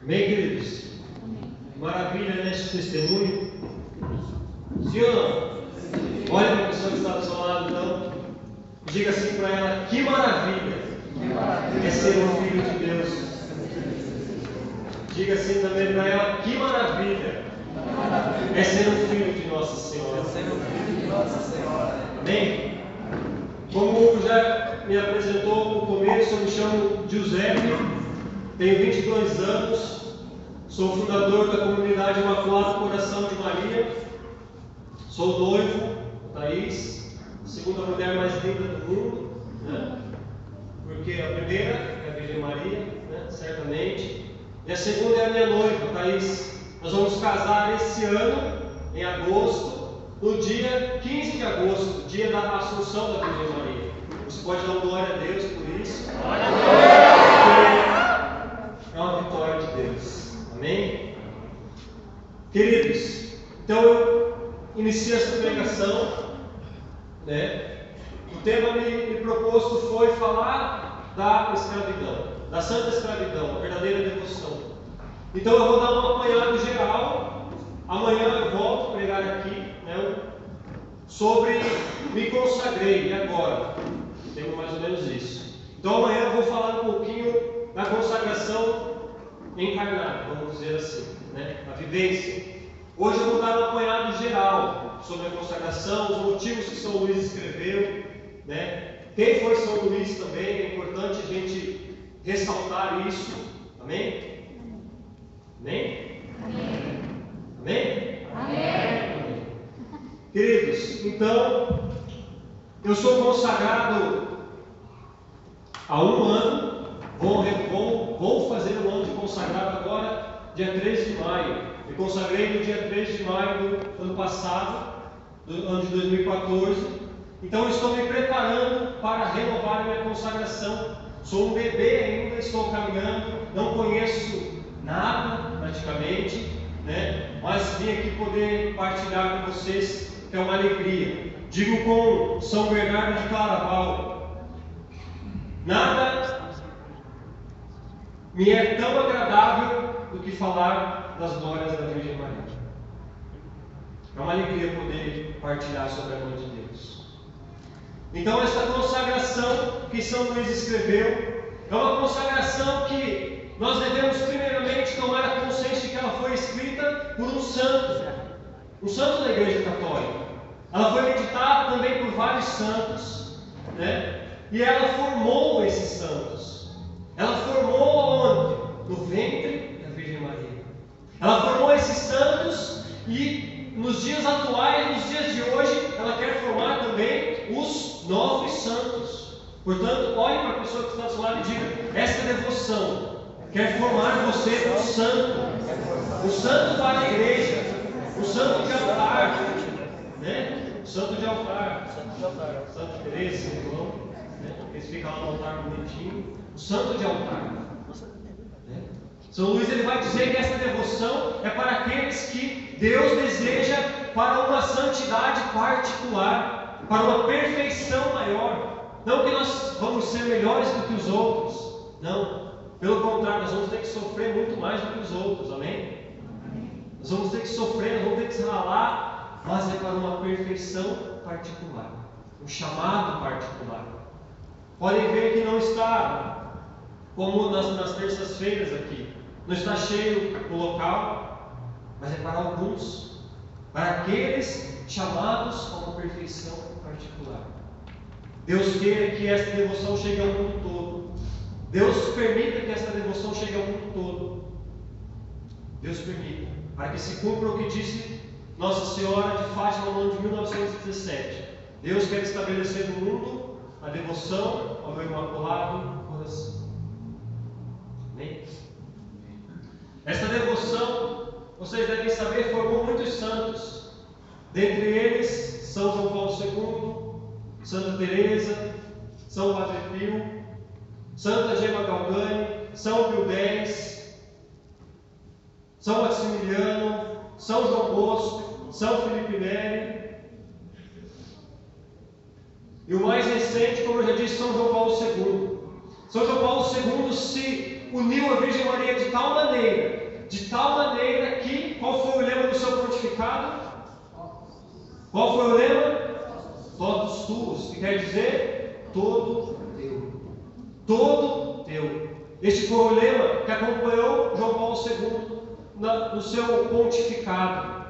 Amém, queridos? Maravilha, né, esse testemunho? Sim ou não? Olha para a pessoa que está do seu lado, então. Diga assim para ela: que maravilha é ser um filho de Deus. Diga assim também para ela: que maravilha é ser um filho de Nossa Senhora. Amém? Como o Hugo já me apresentou no começo, eu me chamo Giuseppe, tenho 22 anos, sou fundador da comunidade Imaculado Coração de Maria, sou noivo, Thaís, a segunda mulher mais linda do mundo, né? Porque a primeira é a Virgem Maria, né? Certamente, e a segunda é a minha noiva, Thaís. Nós vamos casar esse ano, em agosto, no dia 15 de agosto, dia da Assunção da Virgem Maria. Você pode dar glória a Deus por isso. É uma vitória de Deus. Amém? Queridos, então eu inicio essa pregação, né? O tema me proposto foi falar da escravidão, da santa escravidão, a verdadeira devoção. Então eu vou dar um apanhado geral. Amanhã eu volto a pregar aqui, né, sobre me consagrei, e agora? Tenho mais ou menos isso. Então amanhã eu vou falar um pouquinho da consagração encarnada, vamos dizer assim, né, a vivência. Hoje eu vou dar um apanhado geral sobre a consagração, os motivos que São Luís escreveu, né? Quem foi São Luís também, é importante a gente ressaltar isso. Amém? Amém? Amém? Amém? Queridos, então, eu sou consagrado há um ano, vou fazer um ano de consagrado agora, dia 3 de maio. Me consagrei no dia 3 de maio do ano passado, do ano de 2014. Então, eu estou me preparando para renovar a minha consagração. Sou um bebê ainda, estou caminhando, não conheço nada praticamente, né? Mas vim aqui poder partilhar com vocês, que é uma alegria. Digo com São Bernardo de Claraval: nada me é tão agradável do que falar das glórias da Virgem Maria. É uma alegria poder partilhar sobre a mão de Deus. Então, essa consagração que São Luís escreveu é uma consagração que nós devemos primeiramente tomar a consciência de que ela foi escrita por um santo da Igreja Católica. Ela foi meditada também por vários santos, né? E ela formou esses santos. Ela formou aonde? No ventre da Virgem Maria. Ela formou esses santos e nos dias atuais, nos dias de hoje, ela quer formar também os novos santos. Portanto, olhe para a pessoa que está do seu lado e diga: esta devoção quer formar você um santo para a igreja, um santo de altar, né? Santo de altar, Santa Teresa, São João, né? Eles ficam lá no altar bonitinho, o santo de altar, né? São Luís ele vai dizer que essa devoção é para aqueles que Deus deseja para uma santidade particular, para uma perfeição maior. Não que nós vamos ser melhores do que os outros, não. Pelo contrário, nós vamos ter que sofrer muito mais do que os outros, amém? Nós vamos ter que sofrer, nós vamos ter que se ralar, mas é para uma perfeição particular, um chamado particular. Podem ver que não está, como nas terças-feiras aqui, não está cheio o local, mas é para alguns, para aqueles chamados a uma perfeição particular. Deus queira que esta devoção chegue ao mundo todo. Deus permita que esta devoção chegue ao mundo todo. Deus permita, para que se cumpra o que disse Nossa Senhora de Fátima no ano de 1917. Deus quer estabelecer no mundo a devoção ao meu Imaculado Coração. Amém? Esta devoção, vocês devem saber, formou muitos santos. Dentre eles, São João Paulo II, Santa Teresa, São Padre Pio, Santa Gemma Galgani, São Pio X, São Maximiliano, São João Bosco, São Felipe Neri. E o mais recente, como eu já disse, São João Paulo II. São João Paulo II se uniu à Virgem Maria de tal maneira de tal maneira que, qual foi o lema do seu pontificado? Qual foi o lema? Todos tuos, que quer dizer todo teu. Todo teu. Este foi o lema que acompanhou João Paulo II no seu pontificado.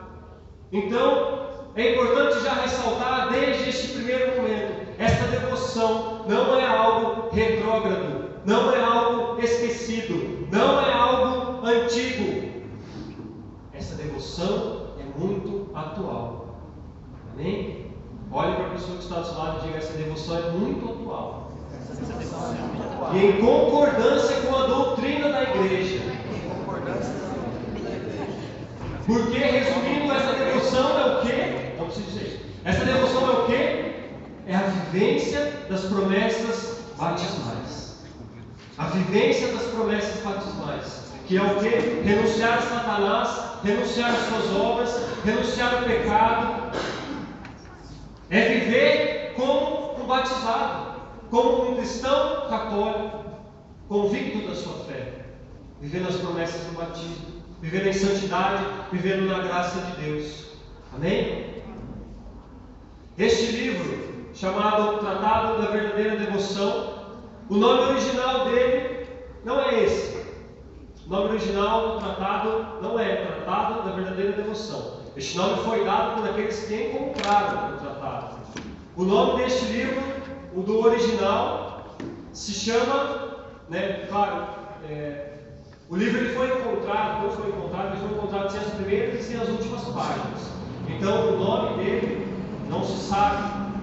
Então, é importante já ressaltar desde este primeiro momento, esta devoção não é algo retrógrado, não é algo esquecido, não é algo antigo. Essa devoção é muito atual. Amém? Olhe para a pessoa que está do seu lado e diga: essa devoção é muito atual. E em concordância com a doutrina da igreja. Porque, resumindo, essa devoção é o quê? Não preciso dizer isso. Essa devoção é o quê? É a vivência das promessas batismais. A vivência das promessas batismais. Que é o quê? Renunciar a Satanás, renunciar às suas obras, renunciar ao pecado. É viver como um batizado, como um cristão católico, convicto da sua fé, vivendo as promessas do batismo, vivendo em santidade, vivendo na graça de Deus. Amém? Este livro, chamado Tratado da Verdadeira Devoção, o nome original dele não é esse. O nome original do tratado não é Tratado da Verdadeira Devoção. Este nome foi dado por aqueles que encontraram o tratado. O nome deste livro, o do original, se chama, claro, o livro ele foi encontrado, quando foi encontrado, ele foi encontrado sem as primeiras e sem as últimas páginas. Então o nome dele não se sabe,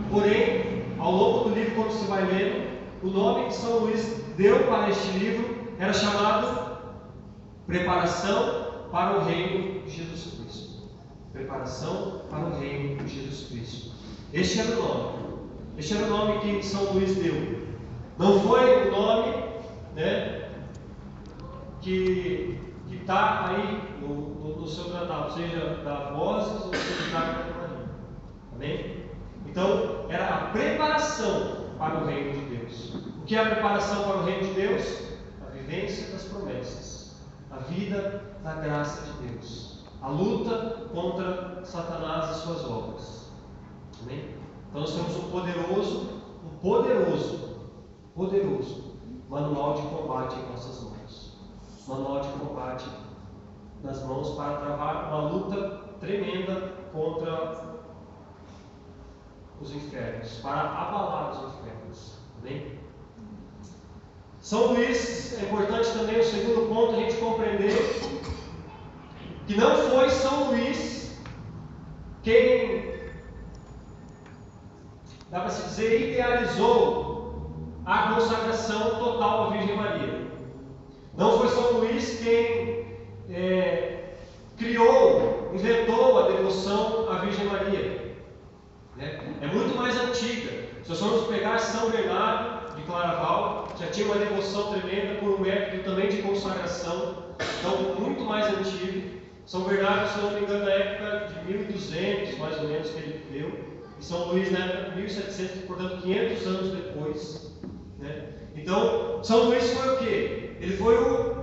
porém, ao longo do livro, quando se vai lendo, o nome que São Luís deu para este livro era chamado Preparação para o Reino de Jesus Cristo. Preparação para o Reino de Jesus Cristo. Este era o nome. Este era o nome que São Luís deu. Não foi o nome, que está aí no seu tratado, seja da Vozes ou seja da Maria. Amém? Então, era a preparação para o Reino de Deus. O que é a preparação para o Reino de Deus? A vivência das promessas, a vida da graça de Deus, a luta contra Satanás e suas obras. Amém? Então nós temos um poderoso manual de combate em nossas mãos. Manual de combate nas mãos para travar uma luta tremenda contra os infernos, para abalar os infernos. Amém? São Luís, é importante também o segundo ponto, a gente compreender que não foi São Luís quem, dá para se dizer, idealizou a consagração total à Virgem Maria. Não foi São Luís quem inventou a devoção à Virgem Maria. É muito mais antiga. Se nós formos pegar São Bernardo de Claraval, já tinha uma devoção tremenda por um método também de consagração, então muito mais antigo. São Bernardo, se não me engano, na época de 1200, mais ou menos, que ele viveu, e São Luís na época de 1700, portanto 500 anos depois. Então, São Luís foi o quê? Ele foi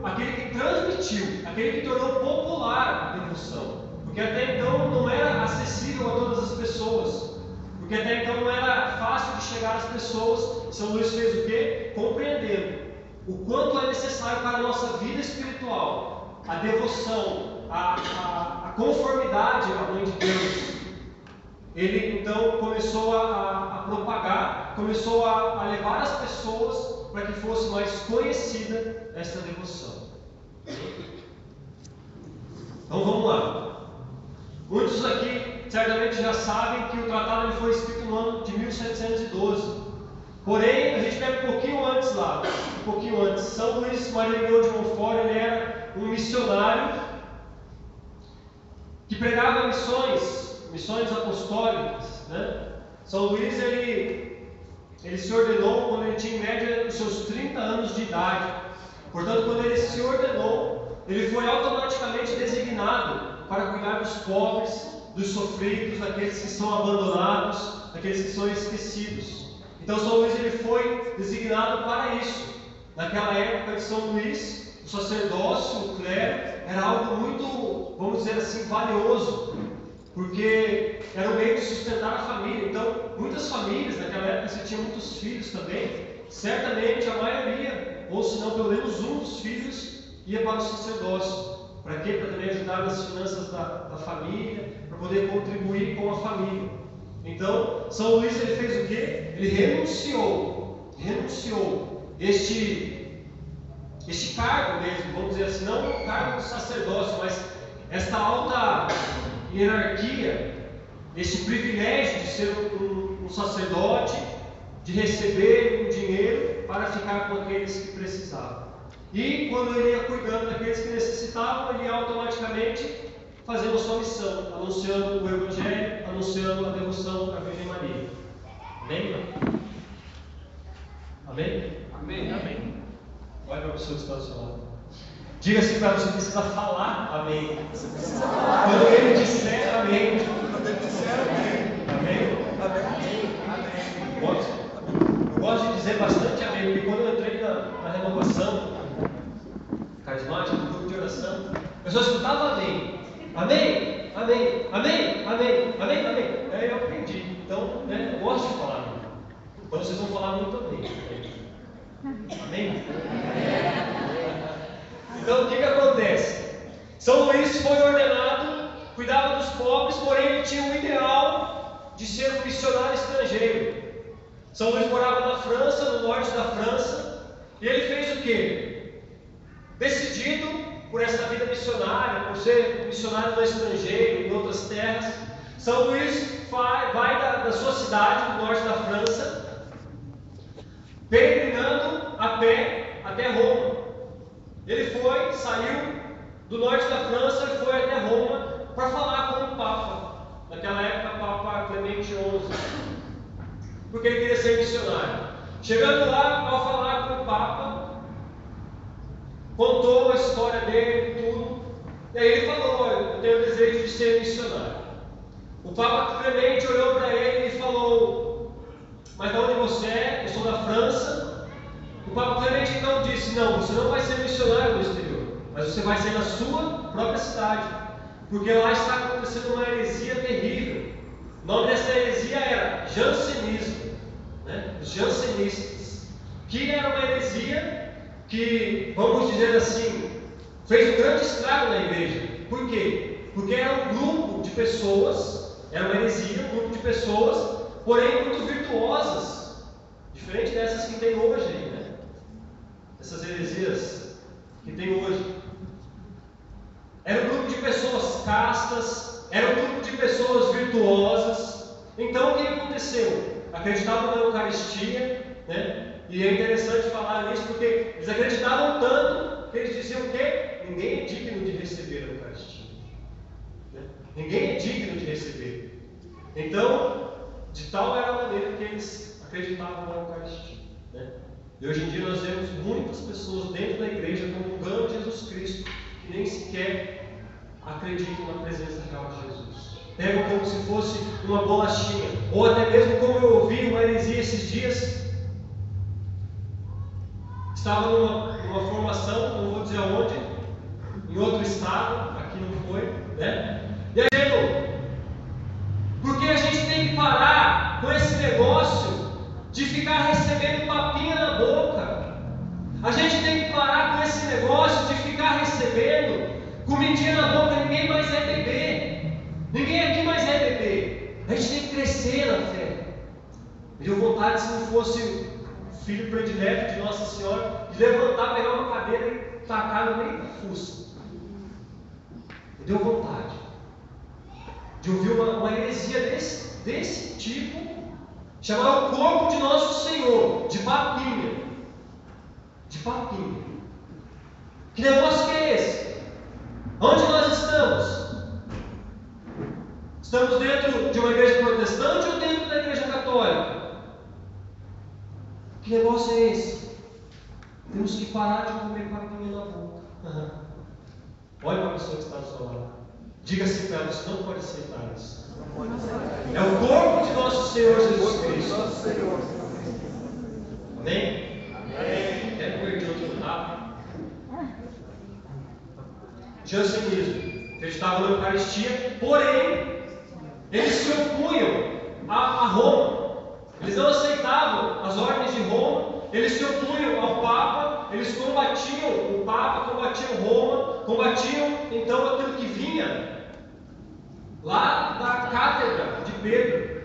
aquele que transmitiu, aquele que tornou popular a devoção, porque até então não era acessível a todas as pessoas. Porque até então não era fácil de chegar às pessoas. São Luís fez o quê? Compreendendo o quanto é necessário para a nossa vida espiritual, a devoção, a conformidade à Mãe de Deus. Ele então começou a propagar, começou a levar as pessoas para que fosse mais conhecida esta devoção. Então vamos lá. Muitos aqui certamente já sabem que o tratado ele foi escrito no ano de 1712. Porém, a gente pega um pouquinho antes lá, São Luís Maria Leão de Montfort, ele era um missionário que pregava missões apostólicas. São Luís ele se ordenou quando ele tinha em média os seus 30 anos de idade. Portanto, quando ele se ordenou, ele foi automaticamente designado para cuidar dos pobres, dos sofridos, daqueles que são abandonados, daqueles que são esquecidos. Então São Luís ele foi designado para isso. Naquela época de São Luís, o sacerdócio, o clero, era algo muito, vamos dizer assim, valioso, porque era o meio de sustentar a família. Então, muitas famílias, naquela época você tinha muitos filhos também, certamente a maioria, ou se não pelo menos um dos filhos, ia para o sacerdócio. Para quê? Para também ajudar nas finanças da família, para poder contribuir com a família. Então, São Luís ele fez o quê? Ele renunciou este cargo mesmo, vamos dizer assim, não o cargo de sacerdócio, mas esta alta hierarquia, este privilégio de ser um sacerdote, de receber o dinheiro para ficar com aqueles que precisavam. E quando ele ia cuidando daqueles que necessitavam, ele ia automaticamente fazendo a sua missão, anunciando o Evangelho, anunciando a devoção à Virgem Maria. Amém? Amém? Amém. Amém. Olha para a pessoa que está do seu lado. Diga assim para você, precisa falar amém. Você precisa falar. Quando ele disser amém. Quando ele disser amém. Amém? Amém. Eu gosto de dizer bastante amém, porque quando eu entrei na renovação carismática, no grupo de oração, eu só escutava amém. Amém, amém, amém, amém, amém, amém. Aí eu aprendi. Então, eu gosto de falar amém. Quando vocês vão falar muito amém. Amém? Então, o que acontece? São Luís foi ordenado, cuidava dos pobres, porém ele tinha um ideal de ser um missionário estrangeiro. São Luís morava na França, no norte da França, e ele fez o quê? Decidido por essa vida missionária, por ser missionário no estrangeiro, em outras terras, São Luís vai da sua cidade, no norte da França, peregrinando a pé até Roma. Ele saiu do norte da França e foi até Roma para falar com o Papa, naquela época Papa Clemente XI, porque ele queria ser missionário. Chegando lá, ao falar com o Papa, contou a história dele, tudo, e aí ele falou: olha, eu tenho o desejo de ser missionário. O Papa Clemente olhou para ele e falou: mas de onde você é? Eu sou da França. O Papa Clemente então disse: não, você não vai ser missionário no exterior, mas você vai ser na sua própria cidade, porque lá está acontecendo uma heresia terrível. O nome dessa heresia era jansenismo, os jansenistas, que era uma heresia que, vamos dizer assim, fez um grande estrago na igreja. Por quê? Porque era um grupo de pessoas, era uma heresia, um grupo de pessoas, porém muito virtuosas, diferente dessas que tem hoje, essas heresias que tem hoje. Era um grupo de pessoas castas, era um grupo de pessoas virtuosas. Então o que aconteceu? Acreditavam na Eucaristia, e é interessante falar nisso porque eles acreditavam tanto que eles diziam que ninguém é digno de receber a Eucaristia. Ninguém é digno de receber. Então, de tal era a maneira que eles acreditavam na Eucaristia. E hoje em dia nós vemos muitas pessoas dentro da igreja comungando Jesus Cristo que nem sequer acreditam na presença real de Jesus. Pegam como se fosse uma bolachinha, ou até mesmo como eu ouvi uma heresia esses dias. Estava numa formação, não vou dizer aonde, em outro estado, aqui não foi, E a gente, porque a gente tem que parar com esse negócio de ficar recebendo papinha na boca. A gente tem que parar com esse negócio de ficar recebendo comidinha na boca. Ninguém mais é bebê. Ninguém aqui mais é bebê. A gente tem que crescer na fé. Me deu vontade, se não fosse o filho predileto de Nossa Senhora, de levantar, pegar uma cadeira e tacar no meio da fuça. Me deu vontade de ouvir uma heresia desse tipo, chamar o corpo de Nosso Senhor de papinha. De papinha. Que negócio que é esse? Onde nós estamos? Estamos dentro de uma igreja protestante ou dentro da igreja católica? Que negócio é esse? Temos que parar de comer papinha na boca. Olha para a pessoa que está do seu lado. Diga-se para ela: você não pode aceitar isso. É o corpo de nosso Senhor Jesus Cristo. Amém? Amém. Quero perder outro rápido. jansenismo. Acreditavam na Eucaristia, porém, eles se opunham a Roma. Eles não aceitavam as ordens de Roma, eles se opunham ao Papa, eles combatiam o Papa, combatiam Roma, combatiam então aquilo que vinha lá da cátedra de Pedro.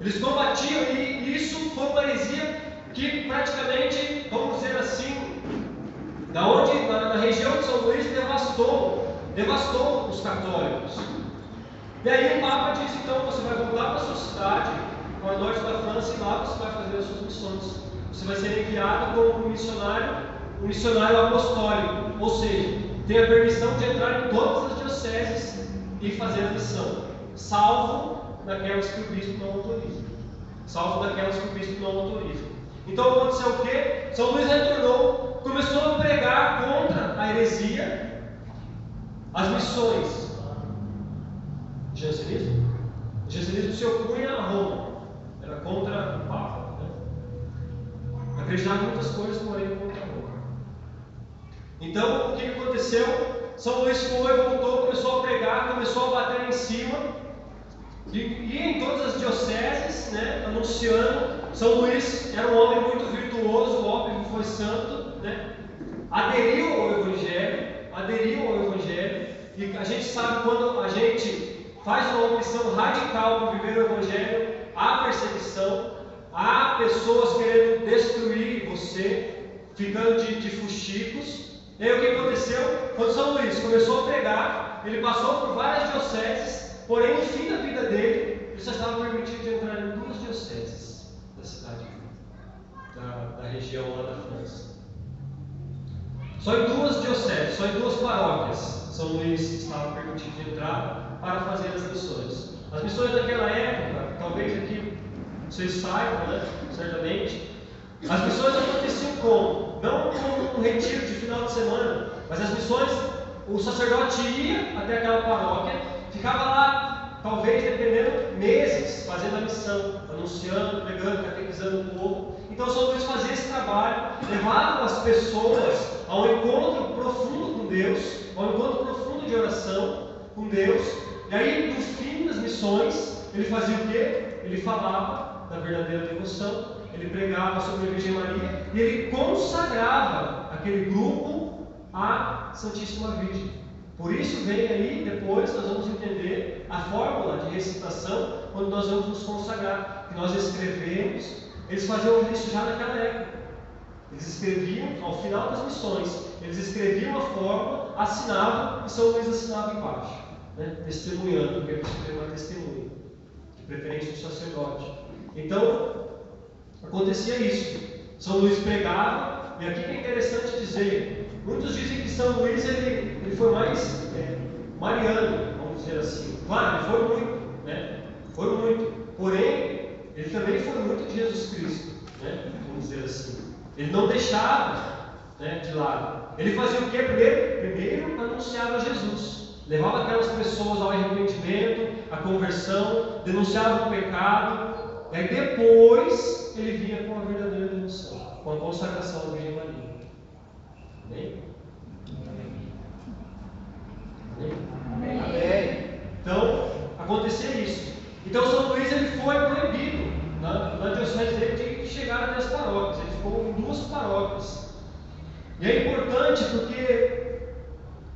Eles combatiam, e isso foi uma heresia que praticamente, vamos dizer assim, na região de São Luís devastou os católicos. E aí o Papa diz, então, você vai voltar para a sua cidade, para o norte da França, e lá você vai fazer as suas missões. Você vai ser enviado como um missionário apostólico, ou seja, tem a permissão de entrar em todas as dioceses e fazer a missão, salvo daquelas que o bispo não autoriza. Então aconteceu o quê? São Luís retornou, começou a pregar contra a heresia, as missões. O jansenismo se opunha a Roma, era contra o Papa, né? Acreditava em muitas coisas, porém contra Roma. Então o que aconteceu? São Luís voltou, começou a pregar, começou a bater em cima, e em todas as dioceses, né, anunciando. São Luís era um homem muito virtuoso, óbvio, foi santo, né? Aderiu ao Evangelho, e a gente sabe, quando a gente faz uma opção radical para viver o Evangelho, há perseguição, há pessoas querendo destruir você, ficando de fuxicos. E aí o que aconteceu? Quando São Luís começou a pregar, ele passou por várias dioceses, porém no fim da vida dele, ele só estava permitido de entrar em 2 dioceses da cidade, da região lá da França. Só em 2 dioceses, só em 2 paróquias, São Luís estava permitido de entrar para fazer as missões. As missões daquela época, talvez aqui vocês saibam, né, certamente, as missões aconteciam como? Não como um retiro de final de semana, mas as missões, o sacerdote ia até aquela paróquia, ficava lá, talvez dependendo, meses, fazendo a missão, anunciando, pregando, catequizando o povo. Então São Luís fazia esse trabalho, levava as pessoas ao encontro profundo com Deus, ao encontro profundo de oração com Deus. E aí, no fim das missões, ele fazia o quê? Ele falava da verdadeira devoção, ele pregava sobre a Virgem Maria e ele consagrava aquele grupo à Santíssima Virgem. Por isso vem aí, depois nós vamos entender a fórmula de recitação quando nós vamos nos consagrar, que nós escrevemos. Eles faziam isso já naquela época. Eles escreviam, ao final das missões, eles escreviam a fórmula, assinavam, e São Luís assinava embaixo, né? Testemunhando, porque precisa ter uma testemunha, de preferência um sacerdote. Então, acontecia isso. São Luís pregava, e aqui que é interessante dizer, muitos dizem que São Luís ele foi mais mariano, vamos dizer assim. Claro, ele foi muito, né? Foi muito. Porém, ele também foi muito de Jesus Cristo, né? Vamos dizer assim. Ele não deixava, né, de lado. Ele fazia o que? Primeiro anunciava Jesus. Levava aquelas pessoas ao arrependimento, à conversão, denunciava o pecado. E aí depois ele vinha com a verdadeira devoção, com a consagração da Virgem Maria. Amém? Amém? Amém. Então, acontecia isso. Então São Luís ele foi proibido na diocese dele de chegar até as paróquias. Ele ficou em 2 paróquias. E é importante porque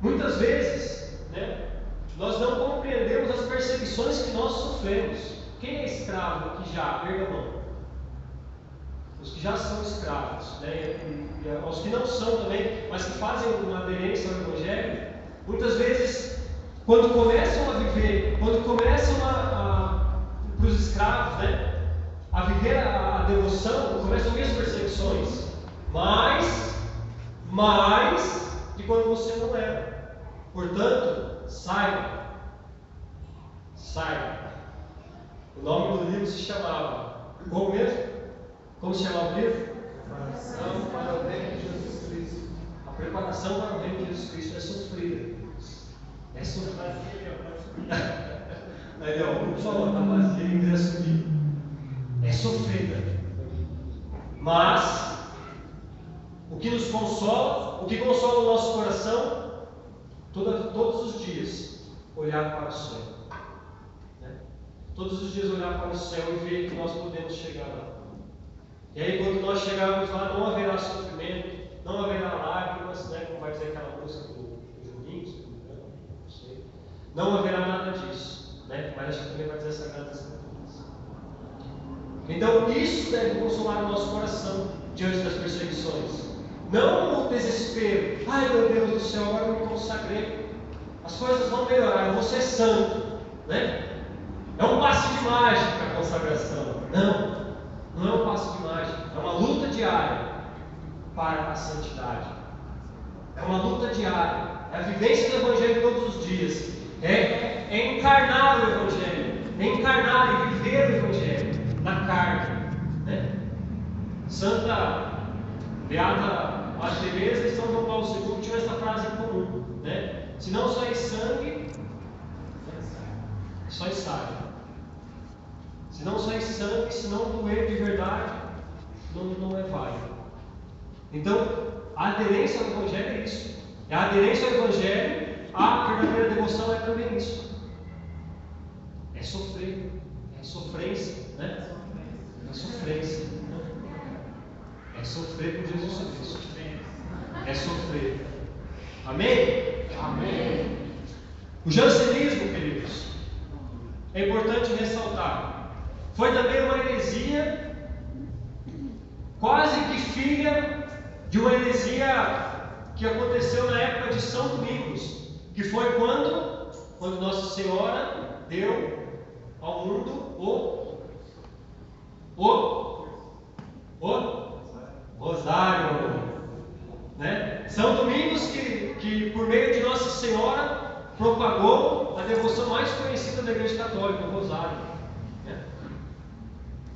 muitas vezes, né, nós não compreendemos as perseguições que nós sofremos. Quem é escravo aqui já? Erga a mão. Os que já são escravos, né, e os que não são também, mas que fazem uma aderência ao Evangelho, muitas vezes, quando começam a viver, quando começam para os escravos, né, a viver a devoção, começam a ver as perseguições, mais de quando você não era. Portanto, saiba. O nome do livro se chamava, como mesmo? Como se chamava o livro? Preparação para o reino de Jesus Cristo. A preparação para o reino de Jesus Cristo é sofrida. É sofrida. Aí, ó, o pessoal está vazio, ele quiser subir. É sofrida. Mas, o que nos consola, o que consola o nosso coração, todos os dias, olhar para o céu. Né? Todos os dias olhar para o céu e ver que nós podemos chegar lá. E aí, quando nós chegarmos lá, não haverá sofrimento, não haverá lágrimas, né? Como vai dizer aquela música do Juninho, não sei. Não haverá nada disso, né? Mas acho que também vai dizer essa grande escrituras. Então, isso deve consolar o nosso coração diante das perseguições. Não o desespero. Ai, meu Deus do céu, agora eu me consagrei. As coisas vão melhorar, eu vou ser santo, né? É um passe de mágica a consagração. Não é um passe de mágica. É uma luta diária para a santidade. É uma luta diária. É a vivência do Evangelho todos os dias. É encarnar o Evangelho. É encarnar e viver o Evangelho na carne. Né? Santa Beata Madre Teresa e São João Paulo II tinham essa frase em comum. Né? Se não sois sangue, sois sábio. Se não sois sangue, se não doer de verdade, não é válido. Então, a aderência ao Evangelho é isso. E a aderência ao Evangelho, a verdadeira devoção é também isso. É sofrer, é sofrência, né? É sofrência. É sofrer por Jesus Cristo. É sofrer. Amém? Amém. O jansenismo, queridos, é importante ressaltar. Foi também uma heresia, quase que filha de uma heresia que aconteceu na época de São Domingos, que foi quando Nossa Senhora deu ao mundo o Rosário, né? São Domingos que por meio de Nossa Senhora propagou a devoção mais conhecida da Igreja Católica, o Rosário. Né?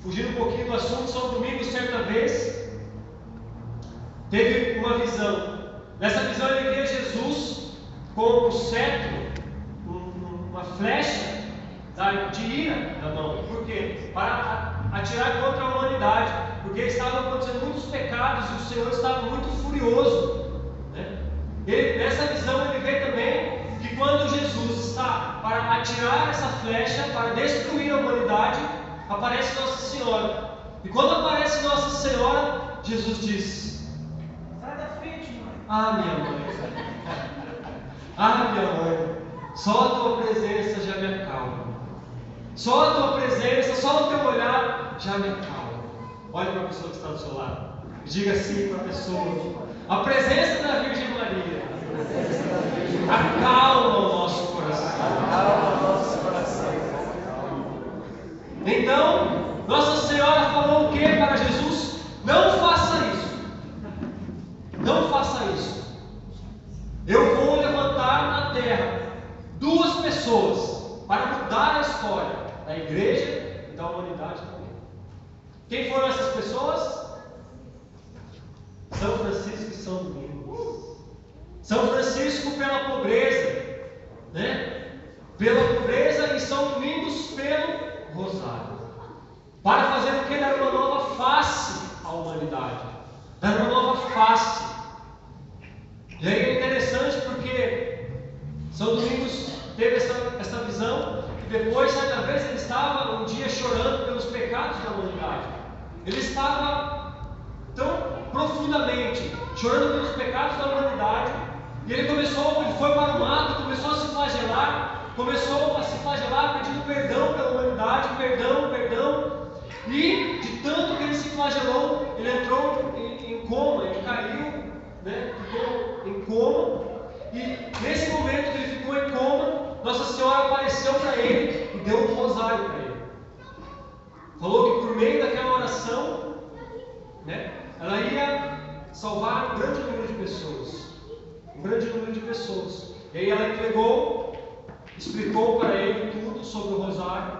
Fugindo um pouquinho do assunto, São Domingos certa vez teve uma visão. Nessa visão ele via Jesus com um cetro, uma flecha de ira na mão. Por quê? Para atirar contra a humanidade, porque estavam acontecendo muitos pecados e o Senhor estava muito furioso. Né? Nessa visão ele vê também que quando Jesus está para atirar essa flecha, para destruir a humanidade, aparece Nossa Senhora. E quando aparece Nossa Senhora, Jesus diz: sai da frente, mãe. Ah, minha mãe. Ah, minha mãe. Só a tua presença já me acalma. Só a tua presença, só o teu olhar já me acalma. Olhe para a pessoa que está do seu lado e diga assim para a pessoa: a presença da Virgem Maria acalma o nosso coração. Então, Nossa Senhora falou o que para Jesus? Não faça isso. Não faça isso. Eu vou levantar na terra 2 pessoas para mudar a história da igreja e da humanidade também. Quem foram essas pessoas? São Francisco e São Domingos. São Francisco pela pobreza, né? Pela pobreza, e São Domingos pelo Rosário. Para fazer o que? Dar uma nova face à humanidade. Dar uma nova face. E aí é interessante porque São Domingos teve essa visão, e depois, certa vez, ele estava um dia chorando pelos pecados da humanidade. Ele estava tão profundamente chorando pelos pecados da humanidade, e ele foi para o mato, começou a se flagelar, pedindo perdão pela humanidade, perdão, e de tanto que ele se flagelou, ele entrou em coma, ele caiu, né? Ficou em coma, e nesse momento que ele ficou em coma, Nossa Senhora apareceu para ele e deu um rosário para ele. Falou que por meio daquela oração, né, ela ia salvar um grande número de pessoas. E aí ela explicou para ele tudo sobre o rosário.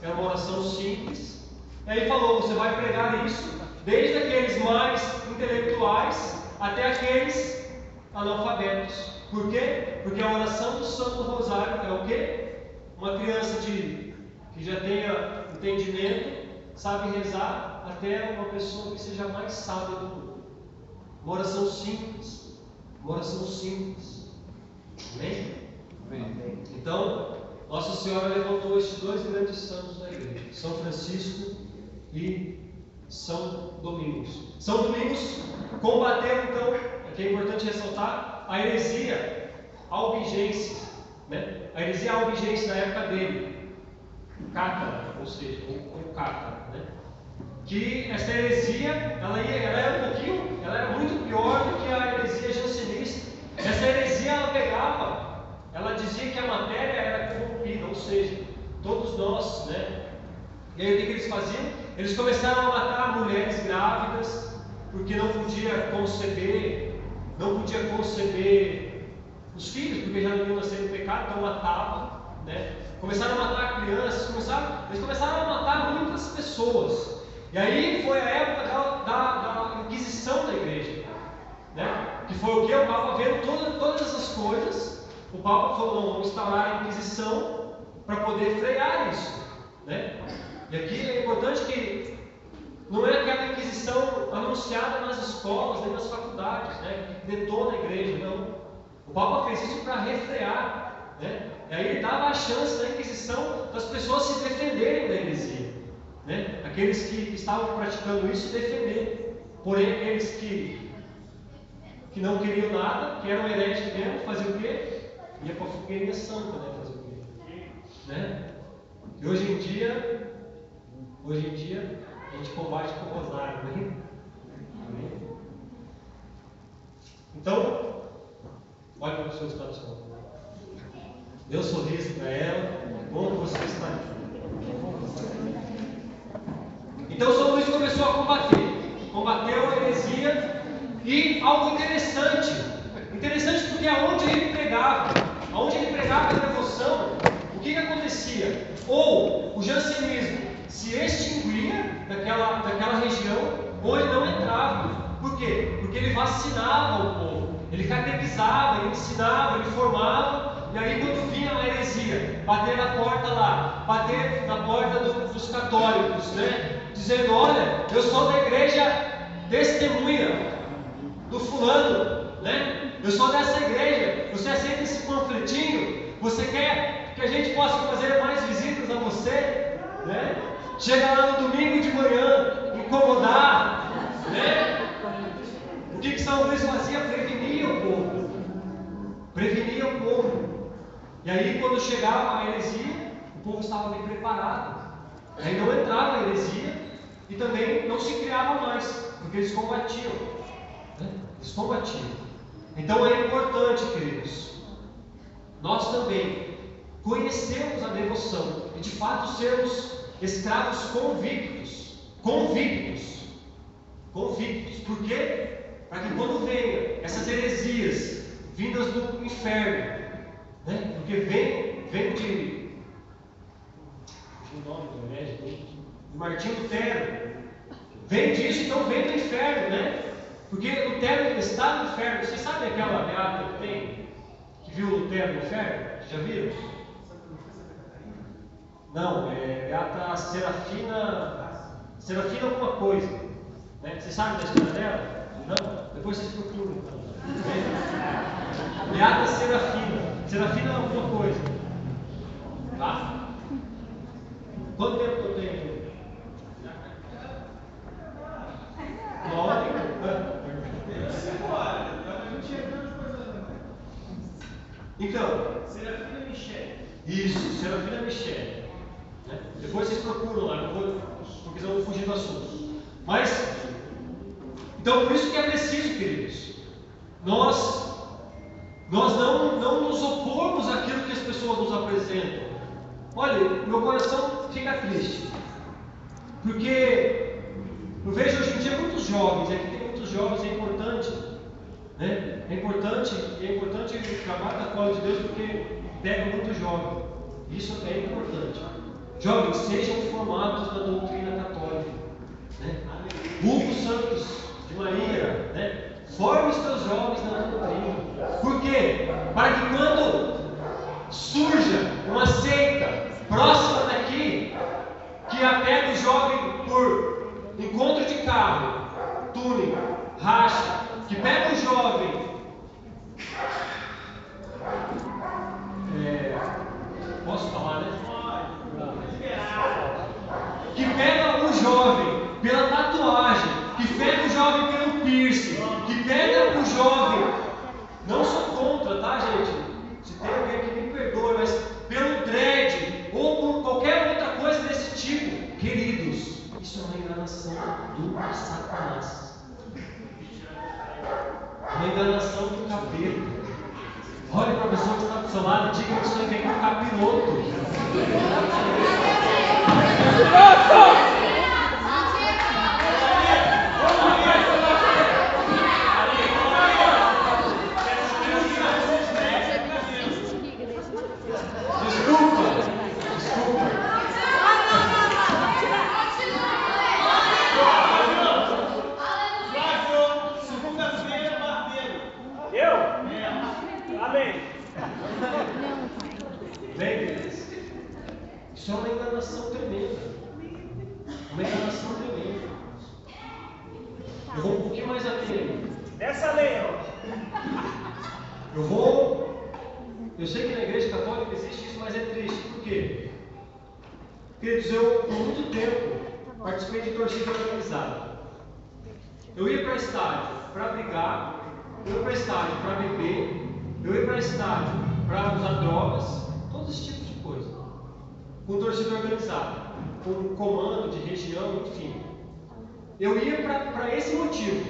Era uma oração simples. E aí falou: você vai pregar isso desde aqueles mais intelectuais até aqueles analfabetos. Por quê? Porque a oração do Santo Rosário é o quê? Uma criança que já tenha entendimento, sabe rezar, até uma pessoa que seja mais sábia do mundo. Uma oração simples. Amém? Então, Nossa Senhora levantou esses dois grandes santos da igreja, São Francisco e São Domingos. São Domingos combateu, então, aqui é importante ressaltar, a heresia albigense, né? A heresia albigense da época dele, Cátara, ou seja, ou Cátara, né? Que essa heresia, ela era muito pior do que a heresia jansenista. Essa heresia, ela dizia que a matéria era corrompida, ou seja, todos nós, né? E aí o que eles faziam? Eles começaram a matar mulheres grávidas, porque não podia conceber os filhos, porque já não iam nascer no pecado, então matavam, né? Começaram a matar crianças, eles começaram a matar muitas pessoas. E aí foi a época da Inquisição da igreja, né? Que foi o que? O Papa vendo todas essas coisas, o Papa falou: não, vamos instaurar a Inquisição para poder frear isso, né? E aqui é importante que não é aquela Inquisição anunciada nas escolas, nem nas faculdades, né? Que detona a igreja, não. O Papa fez isso para refrear, né? E aí ele dava a chance da Inquisição das pessoas se defenderem da heresia, né? Aqueles que estavam praticando isso se defender. Porém, aqueles que não queriam nada, que eram hereges mesmo, faziam o quê? Ia para a fogueirinha santa, né? Fazer o quê? Né? E hoje em dia a gente combate com o rosário, né? Então, olha para o seu estado de saúde. Dê um sorriso para ela. Bom que você está aqui. Então São Luís começou a combateu a heresia. E algo interessante porque aonde ele pregava a devoção, o que acontecia? Ou o jansenismo se extinguia daquela região, ou ele não entrava. Por quê? Porque ele vacinava o povo, ele catequizava, ele ensinava, ele formava. E aí quando vinha a heresia, bater na porta dos católicos, né? Dizendo: olha, eu sou da igreja testemunha do fulano, né? Eu sou dessa igreja, você aceita esse panfletinho? Você quer que a gente possa fazer mais visitas a você, né? Chega lá no domingo de manhã, incomodar, né? O que São Luís fazia? Prevenia o povo. E aí quando chegava a heresia, o povo estava bem preparado. Aí não entrava a heresia e também não se criava mais, porque eles combatiam. Então é importante, queridos, nós também conhecermos a devoção e de fato sermos escravos convictos. Por quê? Para que quando venham essas heresias vindas do inferno, né? Porque vem de nome do herege, de Martinho Lutero, vem disso, então vem do inferno, né? Porque Lutero está no inferno. Vocês sabem aquela beata que tem, que viu Lutero no inferno? Já viram? Não, é beata Serafina alguma coisa, né? Vocês sabem da história dela? Não? Depois vocês procuram. Beata Serafina alguma coisa. Tá? Quanto tempo eu tenho? Então, Serafina Michele. Isso, Serafina Michele. Né? Depois vocês procuram lá, porque senão eu vou fugir do assunto. Mas, então por isso que é preciso, queridos, nós não nos opormos àquilo que as pessoas nos apresentam. Olha, meu coração fica triste, porque eu vejo hoje em dia muitos jovens, aqui tem muitos jovens, é importante, né? É importante o trabalho da Cola de Deus, porque pega muito jovem. Isso é importante. Jovens, sejam formados na doutrina católica, né? Hugo Santos de Maria, né? Forme os teus jovens na doutrina. Por quê? Para que quando surja uma seita próxima daqui, que apega o jovem por encontro de carro, túnel, racha, que pega o jovem do Satanás. Uma enganação do capeta. Olhe para a pessoa que está do seu lado e diga que isso aí vem com capiroto. Isso é uma enganação tremenda. Uma enganação tremenda. Eu vou um pouquinho mais além. Dessa lei, Eu sei que na igreja católica existe isso, mas é triste. Por quê? Queridos, eu por muito tempo participei de torcida organizada. Eu ia para estádio para brigar, eu ia para estádio para beber, eu ia para estádio para usar drogas, todos esses tipos de coisa. Com torcida organizada, com comando de região, enfim. Eu ia para esse motivo.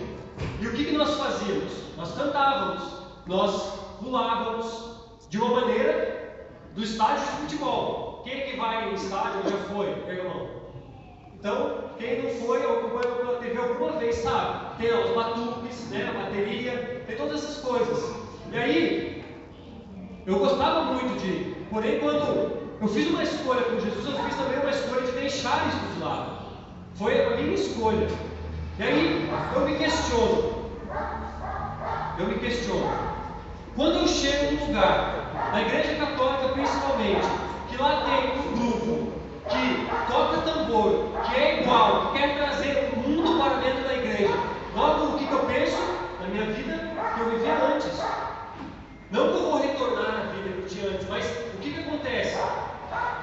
E o que nós fazíamos? Nós cantávamos, nós pulávamos de uma maneira do estádio de futebol. Quem é que vai em estádio já foi? Pega a mão. Então, quem não foi, acompanhou pela TV alguma vez, sabe? Tem os batuques, né, a bateria, tem todas essas coisas. E aí, eu gostava muito de ir. Porém, quando eu fiz uma escolha com Jesus, eu fiz também uma escolha de deixar isso de lado. Foi a minha escolha. E aí, eu me questiono. Quando eu chego num lugar, na igreja católica principalmente, que lá tem um grupo que toca tambor, que é igual, que quer trazer o mundo para dentro da igreja, logo o que eu penso na minha vida que eu vivia antes. Não que eu vou retornar à vida que eu tinha antes, mas o que acontece?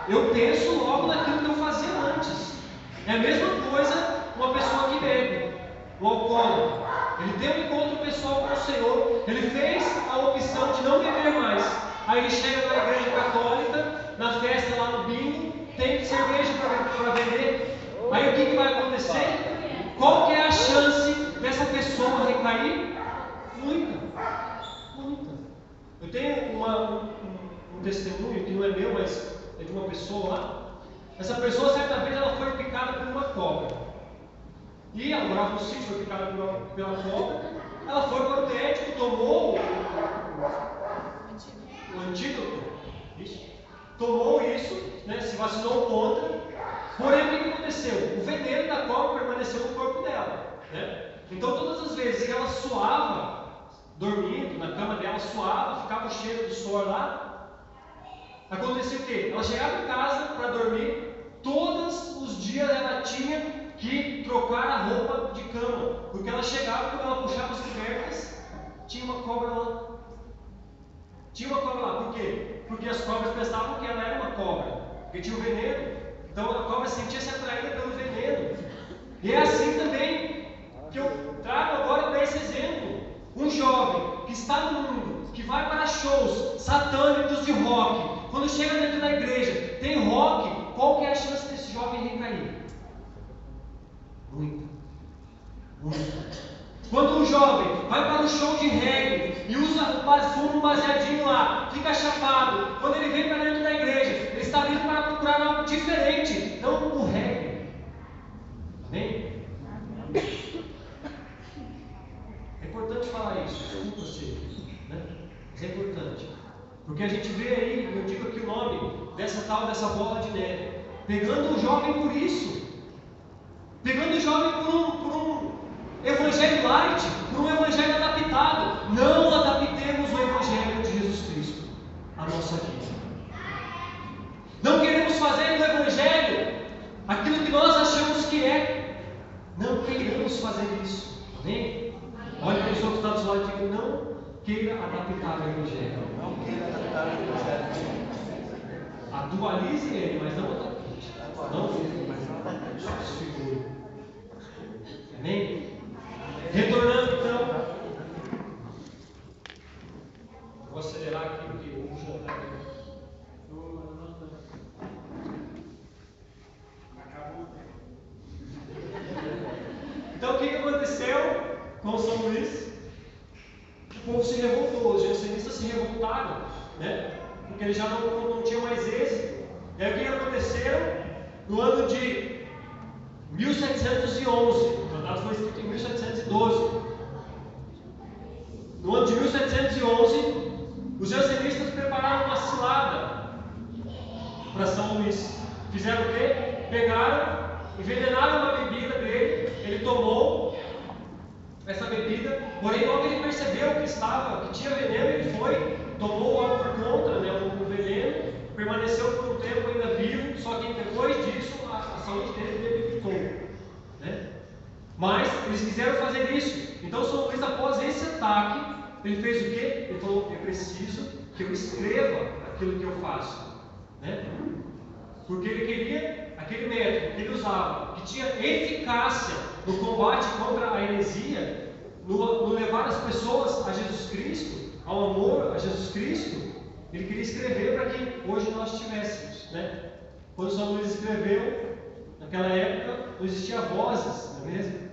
Eu penso logo naquilo que eu fazia antes. É a mesma coisa uma pessoa que bebe, o alcoólatra. Ele tem um encontro pessoal com o Senhor, ele fez a opção de não beber mais. Aí ele chega na igreja católica, na festa lá no bingo, tem cerveja para vender. Aí o que vai acontecer? Qual que é a chance dessa pessoa recair? Muita. Eu tenho um testemunho que não é meu, mas é de uma pessoa lá. Essa pessoa, certa vez, ela foi picada por uma cobra. E ela morava no sítio, foi picada pela cobra. Ela foi para o médico, tomou o antídoto. Tomou isso, né, se vacinou contra. Porém, o que aconteceu? O veneno da cobra permaneceu no corpo dela. Né? Então, todas as vezes que ela suava, dormindo, na cama dela, suava, ficava o cheiro do suor lá, acontecia o quê? Ela chegava em casa para dormir, todos os dias ela tinha que trocar a roupa de cama, porque ela chegava, quando ela puxava as cobertas, tinha uma cobra lá. Por quê? Porque as cobras pensavam que ela era uma cobra, porque tinha o veneno. Então a cobra sentia-se atraída pelo veneno. E é assim também que eu trago agora para esse exemplo. Um jovem que está no mundo, que vai para shows satânicos de rock, quando chega dentro da igreja, tem rock, qual que é a chance desse jovem recair? Muita. Quando um jovem vai para um show de reggae e fuma um baseadinho lá, fica chapado, quando ele vem para dentro da igreja, ele está vindo para procurar algo diferente, não o reggae. Amém? É importante falar isso, desculpa ser, né? Mas é importante. Porque a gente vê aí, eu digo aqui o nome dessa bola de neve, pegando o jovem por isso. Pegando o jovem por um evangelho light, por um evangelho adaptado. Não adaptemos o evangelho de Jesus Cristo à nossa vida. Não queremos fazer do evangelho aquilo que nós achamos que é. Não queremos fazer isso. Amém? Olha a pessoa que está do seu lado e diga: não queira adaptar o evangelho. Não queira adaptar o evangelho. Atualize ele, mas não adapte. Não desfigure. Amém? Retornando então. Vou acelerar aqui porque o já está. Acabou o tempo. porque eles já não tinham mais êxito. E aí o que aconteceu? No ano de 1711, o tratado foi escrito em 1712. No ano de 1711, os jansenistas prepararam uma cilada para São Luís. Fizeram o quê? Pegaram, envenenaram uma bebida dele, ele tomou essa bebida, porém logo ele percebeu que tinha veneno, ele foi, tomou algo por conta, né, o veneno, permaneceu por um tempo ainda vivo, só que depois disso a saúde dele debilitou, né? Mas eles quiseram fazer isso. Então São Luís, após esse ataque, ele fez o quê? Ele falou: eu preciso que eu escreva aquilo que eu faço, né? Porque ele queria aquele método que ele usava, que tinha eficácia no combate contra a heresia, no levar as pessoas a Jesus Cristo, ao amor a Jesus Cristo. Ele queria escrever para que hoje nós tivéssemos, né? Quando São Luís escreveu, naquela época não existia Vozes, não é mesmo?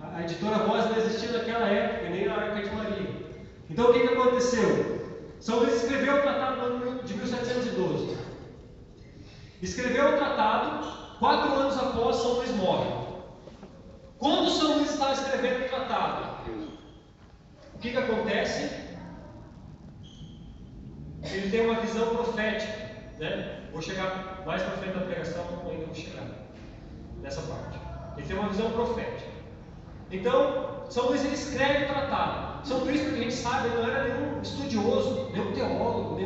A editora Vozes não existia naquela época, nem a Arca de Maria. Então o que aconteceu? São Luís escreveu o tratado no ano de 1712. Escreveu o tratado 4 anos após São Luís morre. Quando São Luís estava escrevendo o tratado, o que acontece? Ele tem uma visão profética, né? Vou chegar mais para frente da pregação, ainda vou chegar nessa parte. Ele tem uma visão profética. Então, São Luís ele escreve o tratado. São Luís, porque a gente sabe, ele não era nenhum estudioso, nenhum teólogo,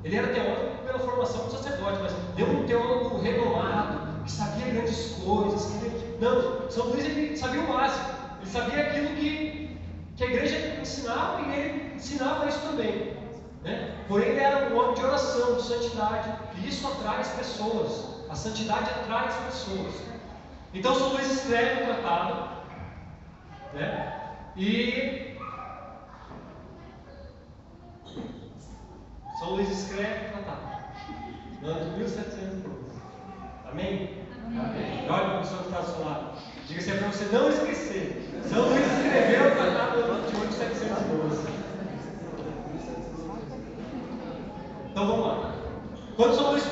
ele era teólogo pela formação do sacerdote, mas nenhum teólogo renomado, que sabia grandes coisas. Não, São Luís ele sabia o básico, ele sabia aquilo que a igreja ensinava e ele ensinava isso também, né? Porém, ele era um homem de oração, de santidade, e isso atrai as pessoas, a santidade atrai as pessoas. Então, São Luís escreve o tratado, né? E São Luís escreve o tratado no ano de 1712. Amém? Amém. Olha para a pessoa que está ao seu lado. Diga assim para você não esquecer. São Luís escreveu o tratado no ano de 1712. Então vamos lá. Quando São Luís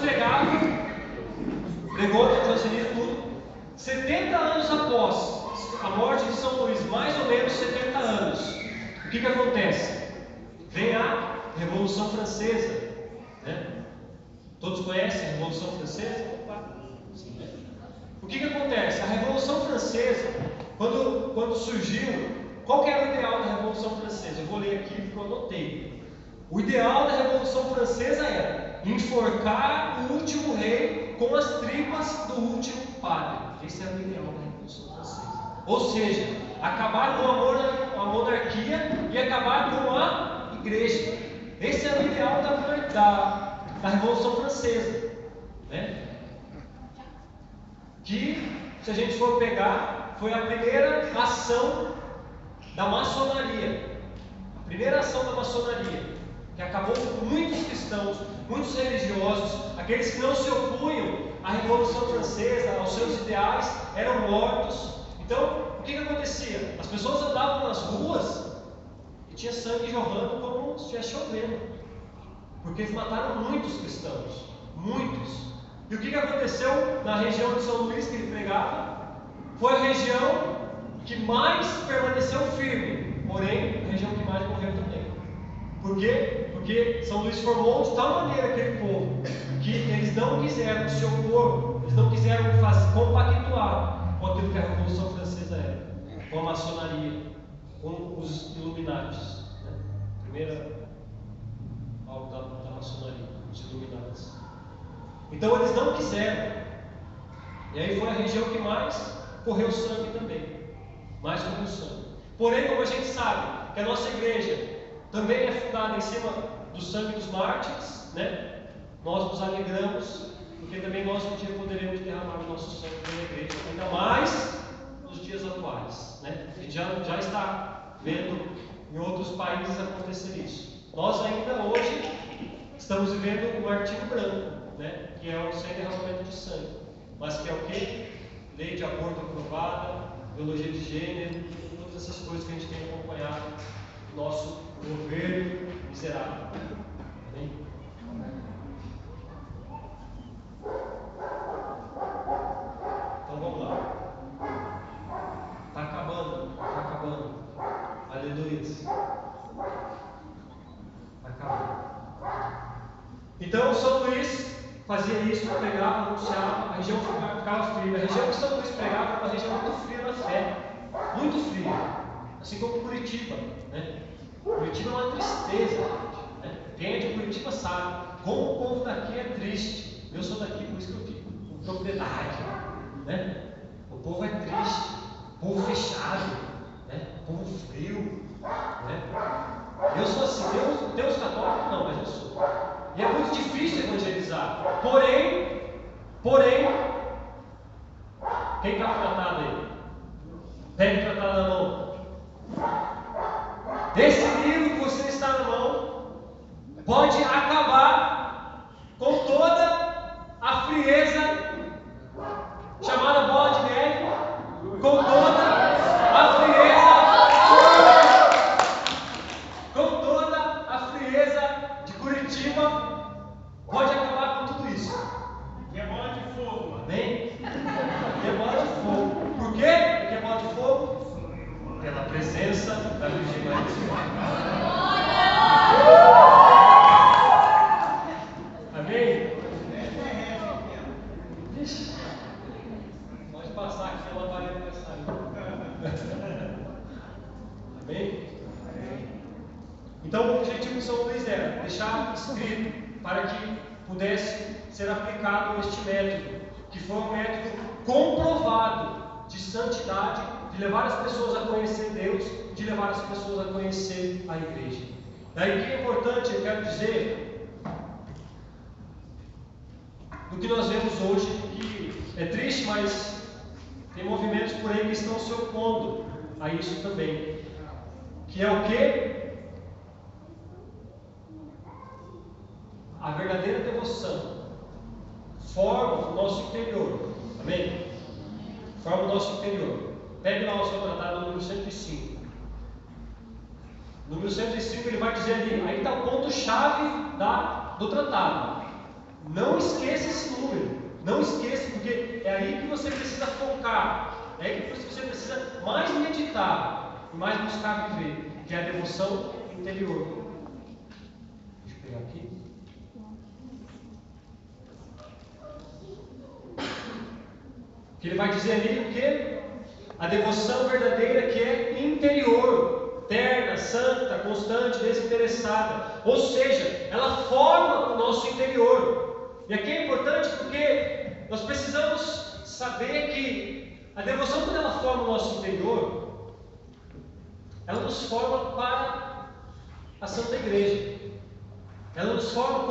pregou o jansenismo tudo, 70 anos após a morte de São Luís, mais ou menos 70 anos, o que acontece? Vem a Revolução Francesa, né? Todos conhecem a Revolução Francesa? Sim, né? O que acontece? A Revolução Francesa, quando surgiu, qual que era o ideal da Revolução Francesa? Eu vou ler aqui porque eu anotei. O ideal da Revolução Francesa era enforcar o último rei com as tripas do último padre. Esse era o ideal da Revolução Francesa. Ou seja, acabar com a monarquia e acabar com a igreja. Esse era o ideal da Revolução Francesa, né? Que, se a gente for pegar, foi a primeira ação da maçonaria. A primeira ação da maçonaria, que acabou com muitos cristãos, muitos religiosos, aqueles que não se opunham à Revolução Francesa, aos seus ideais, eram mortos. Então, o que acontecia? As pessoas andavam nas ruas e tinha sangue jorrando como se estivesse chovendo, porque eles mataram muitos cristãos, muitos. E o que aconteceu na região de São Luís que ele pregava? Foi a região que mais permaneceu firme, porém a região que mais morreu também. Por quê? Porque São Luís formou de tal maneira aquele povo que eles não quiseram se opor, eles não quiseram compactuar com aquilo que a Revolução Francesa era, com a maçonaria, com os Illuminatis, né? Primeira algo da maçonaria, os Illuminatis. Então eles não quiseram, e aí foi a região que mais correu sangue também, mais correu sangue. Porém, como a gente sabe que a nossa igreja também é fundada em cima do sangue dos mártires, né? Nós nos alegramos, porque também nós um dia poderemos derramar o nosso sangue pela igreja, ainda mais nos dias atuais, né? A gente já está vendo em outros países acontecer isso. Nós ainda hoje estamos vivendo o artigo branco, né? Que é o sem derramamento de sangue, mas que é o quê? Lei de aborto aprovada, biologia de gênero, todas essas coisas que a gente tem acompanhado no nosso governo miserável. Amém? Então São Luís fazia isso, pregava, anunciava, a região ficava fria. A região que São Luís pregava era uma região muito fria na fé, muito fria, assim como Curitiba, né? Curitiba é uma tristeza, gente, né? Quem é de Curitiba sabe como o povo daqui é triste. Eu sou daqui, por isso que eu digo com propriedade, né? O povo é triste, o povo fechado, né? O povo frio, né? Eu sou assim, tem uns católicos não, mas eu sou. E é muito difícil evangelizar. Porém, quem está no tratado aí? Pega o tratado na mão. Esse livro que você está na mão pode acabar com toda a frieza chamada bola de neve, com toda a frieza de Curitiba, pode acabar com tudo isso. Que é bola de fogo, mano. Amém? Que é bola de fogo. Por quê? Porque é bola de fogo? Pela presença da Virgem Maria. Amém? Ixi. Pode passar aqui, ela vai sair. Amém? Então o objetivo de São Luís era deixar escrito para que pudesse ser aplicado este método, que foi um método comprovado de santidade, de levar as pessoas a conhecer Deus, de levar as pessoas a conhecer a igreja. Daí que é importante, eu quero dizer, do que nós vemos hoje, que é triste, mas tem movimentos por aí que estão se opondo a isso também. Que é o quê? A verdadeira devoção forma o nosso interior. Amém? Forma o nosso interior. Pegue lá o seu tratado, número 105. Número 105 ele vai dizer ali, aí está o ponto-chave do tratado. Não esqueça esse número. Não esqueça, porque é aí que você precisa focar. É aí que você precisa mais meditar e mais buscar viver, que é a devoção interior. Deixa eu pegar aqui. Que ele vai dizer ali o que? A devoção verdadeira que é interior, terna, santa, constante, desinteressada. Ou seja, ela forma o nosso interior. E aqui é importante porque nós precisamos saber que a devoção, quando ela forma o nosso interior, ela nos forma para a Santa Igreja. Ela nos forma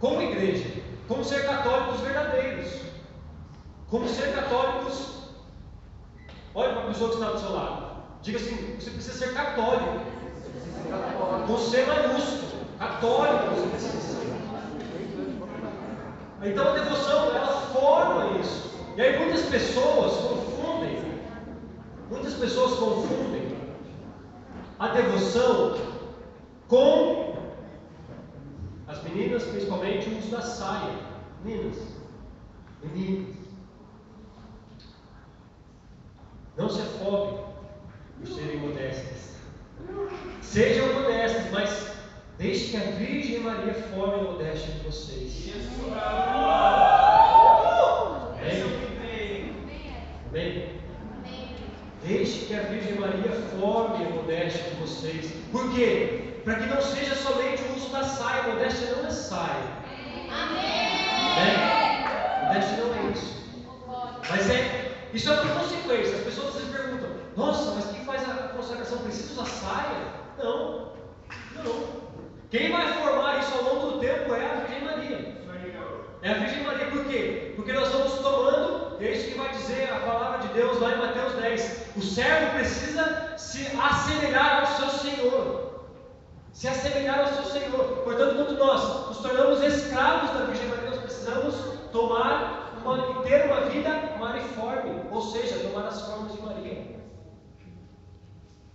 como igreja, como ser católicos verdadeiros. Como ser católicos. Olha para a pessoa que está do seu lado. Diga assim: você precisa ser católico. Com C maiúsculo. Católico você precisa ser. Então a devoção, ela forma isso. E aí muitas pessoas confundem a devoção com as meninas, principalmente o uso da saia. Meninas. Não se afobem por serem modestas. Sejam modestas, mas deixe que a Virgem Maria forme a modéstia de vocês. Amém? Deixe que a Virgem Maria forme a modéstia de vocês. Por quê? Para que não seja somente o uso da saia. A modéstia não é saia. Amém? Modéstia não é isso. Mas isso é uma consequência. As pessoas às vezes perguntam: nossa, mas quem faz a consagração precisa usar saia? Não. Quem vai formar isso ao longo do tempo é a Virgem Maria. É a Virgem Maria, por quê? Porque nós vamos tomando, é isso que vai dizer a palavra de Deus lá em Mateus 10. O servo precisa se assemelhar ao seu Senhor. Se assemelhar ao seu Senhor. Portanto, quando nós nos tornamos escravos da Virgem Maria, nós precisamos ter uma vida mariforme, ou seja, tomar as formas de Maria.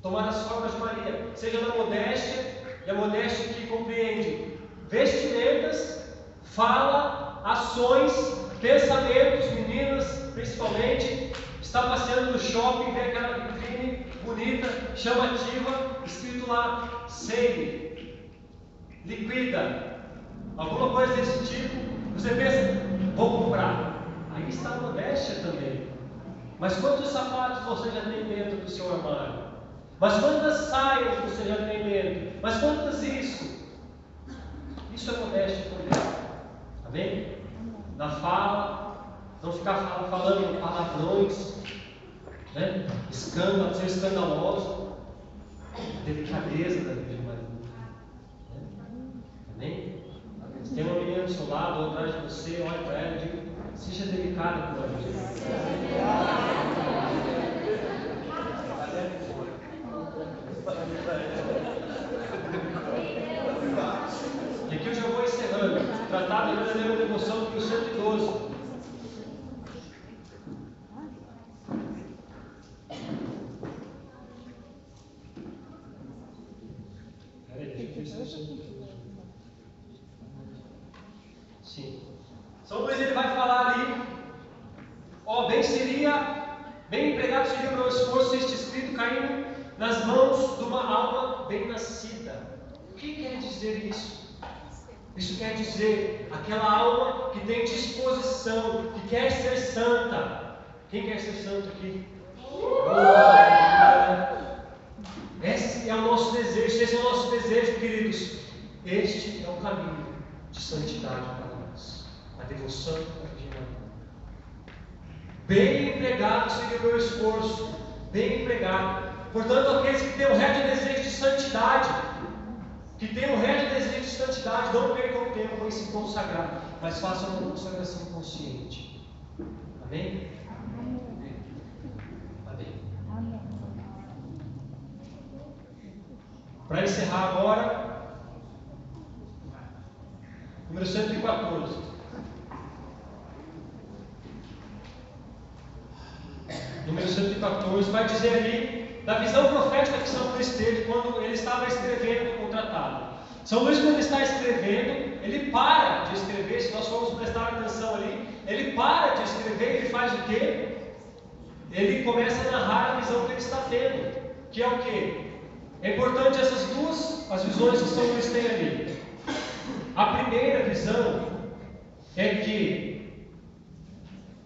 Tomar as formas de Maria, seja na modéstia, e a modéstia que compreende vestimentas, fala, ações, pensamentos. Meninas, principalmente, está passeando no shopping, vê aquela vitrine bonita, chamativa, escrito lá: save, liquida, alguma coisa desse tipo, você pensa, vou comprar. Aí está a modéstia também. Mas quantos sapatos você já tem dentro do seu armário? Mas quantas saias você já tem dentro? Mas quantas isso? Isso é modéstia também. Amém? Na fala, não ficar falando palavrões, né? Escândalo, ser escandaloso. Delicadeza da Virgem Maria. Amém? Se tem uma menina do seu lado ou atrás de você, olha para ela e diga, seja delicada com ela. E aqui eu já vou encerrando. Tratado da verdadeira devoção do 112. Sim. São Luís ele vai falar ali, bem empregado seria o meu esforço este escrito caindo nas mãos de uma alma bem nascida. O que quer dizer isso? Isso quer dizer aquela alma que tem disposição, que quer ser santa. Quem quer ser santo aqui? Esse é o nosso desejo, queridos. Este é o caminho de santidade para nós. A devoção à Virgem Maria. Bem empregado seria o meu esforço. Bem empregado. Portanto, aqueles que têm um reto desejo de santidade, não percam tempo em se consagrar, mas façam uma consagração consciente. Amém? Amém. Para encerrar agora, número 114. Número 114 vai dizer ali da visão profética que São Luís teve quando ele estava escrevendo o tratado. São Luís, quando ele está escrevendo, ele para de escrever. Se nós formos prestar atenção ali, ele para de escrever. Ele faz o quê? Ele começa a narrar a visão que ele está tendo, que é o quê? É importante essas duas, as visões que São Luís tem ali. A primeira visão é que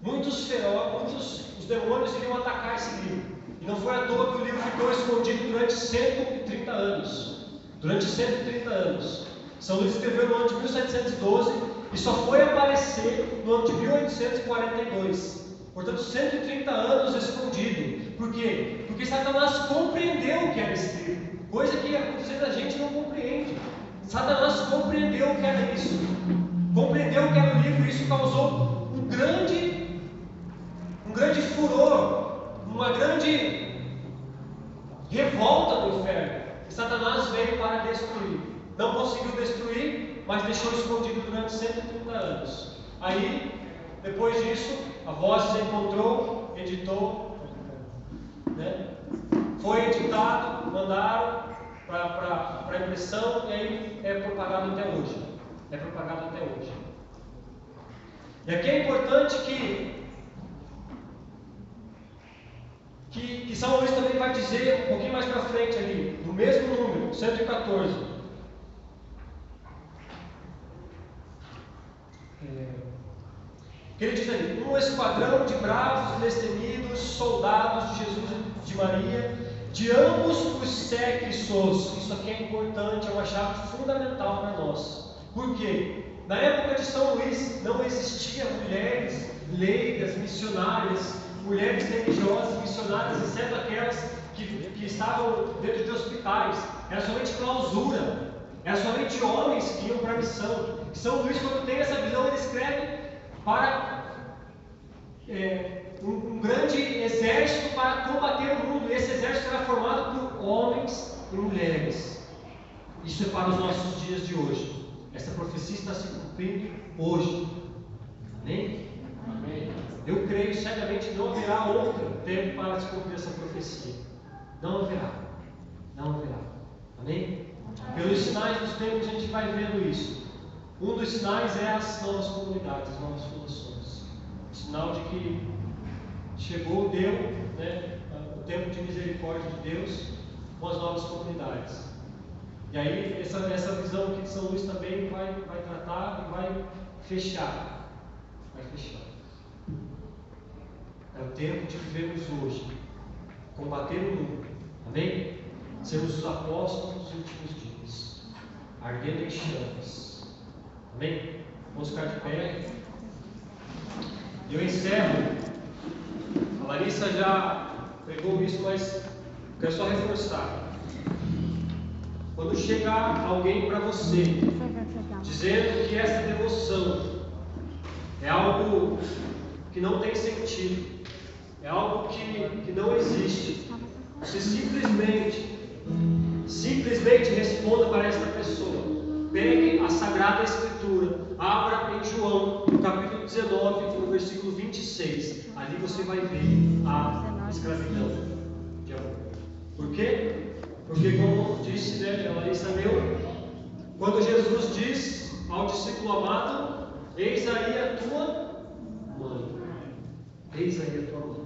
os demônios iriam atacar esse livro. E não foi à toa que o livro ficou escondido durante 130 anos. Durante 130 anos. São Luís escreveu no ano de 1712 e só foi aparecer no ano de 1842. Portanto, 130 anos escondido. Por quê? Porque Satanás compreendeu o que era esse livro. Coisa que a gente não compreende. Satanás compreendeu o que era isso. Compreendeu o que era o livro e isso causou um grande furor, uma grande revolta do inferno. E Satanás veio para destruir. Não conseguiu destruir, mas deixou escondido durante 130 anos. Aí, depois disso, a voz se encontrou, editou, né? Foi editado, mandaram para impressão e aí é propagado até hoje. E aqui é importante que São Luís também vai dizer um pouquinho mais para frente ali, no mesmo número, 114. Que ele diz ali, um esquadrão de bravos e destemidos soldados de Jesus e de Maria, de ambos os sexos. Isso aqui é importante, é uma chave fundamental para nós. Por quê? Na época de São Luís não existia mulheres leigas, missionárias, mulheres religiosas, missionárias, exceto aquelas que estavam dentro de hospitais. Era somente clausura. Era somente homens que iam para a missão. E São Luís, quando tem essa visão, ele escreve para um grande exército para combater o mundo. E esse exército era formado por homens e mulheres. Isso é para os nossos dias de hoje. Essa profecia está se cumprindo hoje. Amém? Amém. Eu creio cegamente que não haverá outro tempo para se cumprir essa profecia. Não haverá. Amém? Pelos sinais dos tempos a gente vai vendo isso. Um dos sinais é as novas comunidades, as novas fundações. O sinal de que chegou, o tempo de misericórdia de Deus com as novas comunidades. E aí essa visão aqui de São Luís também vai tratar vai fechar. Vai fechar. É o tempo de vivermos hoje, combater o mundo. Amém? Sermos os apóstolos dos últimos dias, ardendo em chamas. Amém? Vamos ficar de pé. E eu encerro. A Larissa já pregou isso, mas quero só reforçar. Quando chegar alguém para você, dizendo que essa devoção é algo que não tem sentido, é algo que não existe, você simplesmente responda para esta pessoa. Pegue a Sagrada Escritura, abra em João, no capítulo 19, no versículo 26. Ali você vai ver a escravidão de amor. Por quê? Porque, como disse, a Larissa leu, quando Jesus diz ao discípulo amado: eis aí a tua mãe. Eis aí a tua mãe.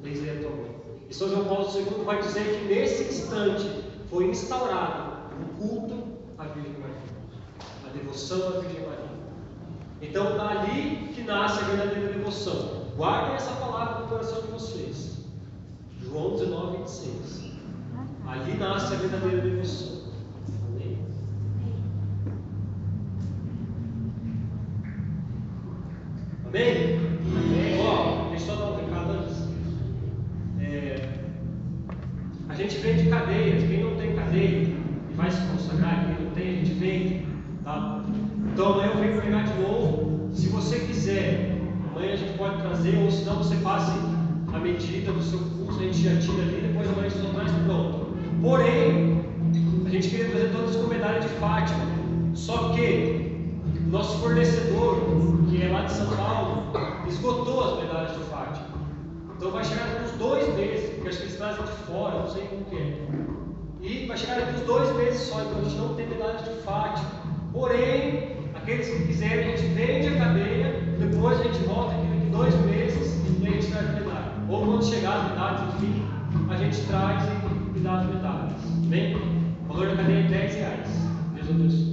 Eis aí a tua mãe. E São João Paulo II vai dizer que nesse instante foi instaurado o culto à Virgem Maria, a devoção à Virgem Maria. Então, dali que nasce a verdadeira devoção. Guardem essa palavra no coração de vocês. João 19, 26. Ali nasce a verdadeira devoção. Amém? Amém? Ó, deixa eu só dar um recado antes. A gente vende cadeias. Quem não tem cadeia e vai se consagrar, quem não tem, a gente vende. Tá? Então amanhã eu venho pregar de novo. Se você quiser, amanhã a gente pode trazer, ou se não, você passe a medida do seu curso, a gente já tira ali, depois amanhã a gente só traz pronto. Porém, a gente queria trazer todas com medalha de Fátima. Só que nosso fornecedor, que é lá de São Paulo, esgotou as medalhas de Fátima. Então vai chegar daqui uns 2 meses, porque acho que eles trazem de fora, não sei como que é. E vai chegar daqui uns 2 meses só, então a gente não tem medalhas de Fátima. Porém, aqueles que quiserem, a gente vende a cadeia, depois a gente volta aqui daqui 2 meses e a gente traz a medalha. Ou quando chegar as medalhas, enfim, a gente traz e dá as medalhas. Bem? O valor da cadeia é R$10. Deus abençoe.